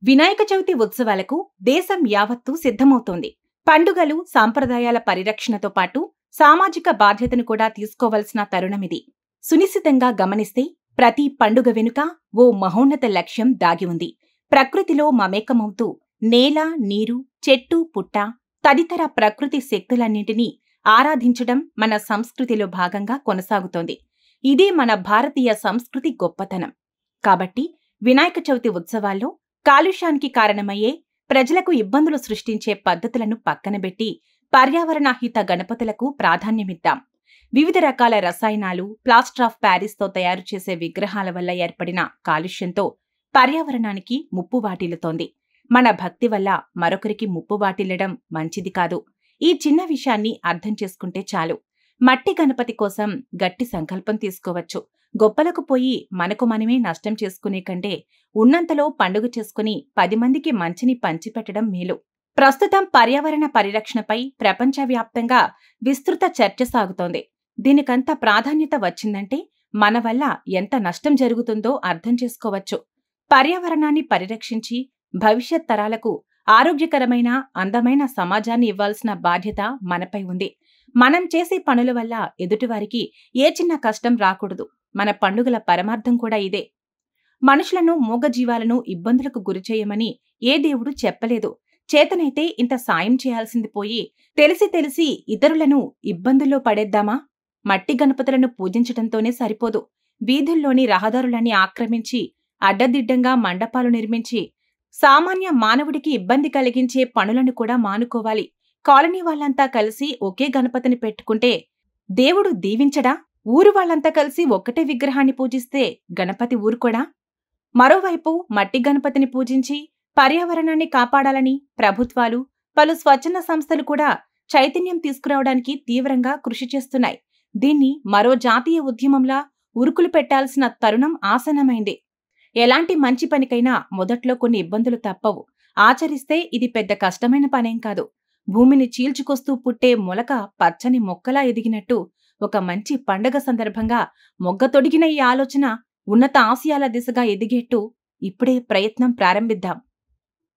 వినాయక చవితి ఉత్సవాలకు దేశం యావత్తూ సిద్ధమవుతోంది. పండుగలు, సాంప్రదాయాల పరిరక్షణతో పాటు సామాజిక బాధ్యతను కూడా తీసుకోవలసిన తరుణమిది. సునిశితంగా గమనిస్తే ప్రతి పండుగ వెనుక ఓ మహోన్నత లక్ష్యం దాగి ఉంది. ప్రకృతిలో మమేకమవుతూ నేల, నీరు, చెట్టు, పుట్ట తదితర ప్రకృతి శక్తులన్నింటినీ ఆరాధించడం మన సంస్కృతిలో భాగంగా కొనసాగుతోంది. ఇదే మన భారతీయ సంస్కృతి గొప్పతనం. కాబట్టి వినాయక చవితి ఉత్సవాల్లో కాలుష్యానికి కారణమయ్యే, ప్రజలకు ఇబ్బందులు సృష్టించే పద్ధతులను పక్కనబెట్టి పర్యావరణ హిత గణపతులకు ప్రాధాన్యమిద్దాం. వివిధ రకాల రసాయనాలు, ప్లాస్టర్ ఆఫ్ ప్యారిస్తో తయారు చేసే విగ్రహాల వల్ల ఏర్పడిన కాలుష్యంతో పర్యావరణానికి ముప్పు వాటిల్లుతోంది. మన భక్తి వల్ల మరొకరికి ముప్పు వాటిల్లడం మంచిది కాదు. ఈ చిన్న విషయాన్ని అర్థం చేసుకుంటే చాలు. మట్టి గణపతి కోసం గట్టి సంకల్పం తీసుకోవచ్చు. గొప్పలకు పోయి మనకు మనమే నష్టం చేసుకునే కంటే ఉన్నంతలో పండుగ చేసుకుని 10 మందికి మంచిని పంచిపెట్టడం మేలు. ప్రస్తుతం పర్యావరణ పరిరక్షణపై ప్రపంచవ్యాప్తంగా విస్తృత చర్చ సాగుతోంది. దీనికంత ప్రాధాన్యత వచ్చిందంటే మన వల్ల ఎంత నష్టం జరుగుతుందో అర్థం చేసుకోవచ్చు. పర్యావరణాన్ని పరిరక్షించి భవిష్యత్ తరాలకు ఆరోగ్యకరమైన, అందమైన సమాజాన్ని ఇవ్వాల్సిన బాధ్యత మనపై ఉంది. మనం చేసే పనుల వల్ల ఎదుటివారికి ఏ చిన్న కష్టం రాకూడదు. మన పండుగల పరమార్థం కూడా ఇదే. మనుషులను, మూగజీవాలను ఇబ్బందులకు గురిచేయమని ఏ దేవుడు చెప్పలేదు. చేతనైతే ఇంత సాయం చేయాల్సింది పోయి తెలిసి ఇతరులను ఇబ్బందుల్లో పడేద్దామా? మట్టి గణపతులను పూజించటంతోనే సరిపోదు. వీధుల్లోని రహదారులన్నీ ఆక్రమించి అడ్డదిడ్డంగా మండపాలు నిర్మించి సామాన్య మానవుడికి ఇబ్బంది కలిగించే పనులను కూడా మానుకోవాలి. కాలనీ వాళ్లంతా కలిసి ఒకే గణపతిని పెట్టుకుంటే దేవుడు దీవించడా? ఊరు వాళ్లంతా కలిసి ఒక్కటే విగ్రహాన్ని పూజిస్తే గణపతి ఊరుకోడా? మరోవైపు మట్టి గణపతిని పూజించి పర్యావరణాన్ని కాపాడాలని ప్రభుత్వాలు, పలు స్వచ్ఛంద సంస్థలు కూడా చైతన్యం తీసుకురావడానికి తీవ్రంగా కృషి చేస్తున్నాయి. దీన్ని మరో జాతీయ ఉద్యమంలా ఉరుకులు పెట్టాల్సిన తరుణం ఆసన్నమైంది. ఎలాంటి మంచి పనికైనా మొదట్లో కొన్ని ఇబ్బందులు తప్పవు. ఆచరిస్తే ఇది పెద్ద కష్టమైన పనేం కాదు. భూమిని చీల్చుకొస్తూ పుట్టే మొలక పచ్చని మొక్కలా ఎదిగినట్టు ఒక మంచి పండగ సందర్భంగా మొగ్గ తొడిగిన ఈ ఆలోచన ఉన్నత ఆశయాల దిశగా ఎదిగేట్టు ఇప్పుడే ప్రయత్నం ప్రారంభిద్దాం.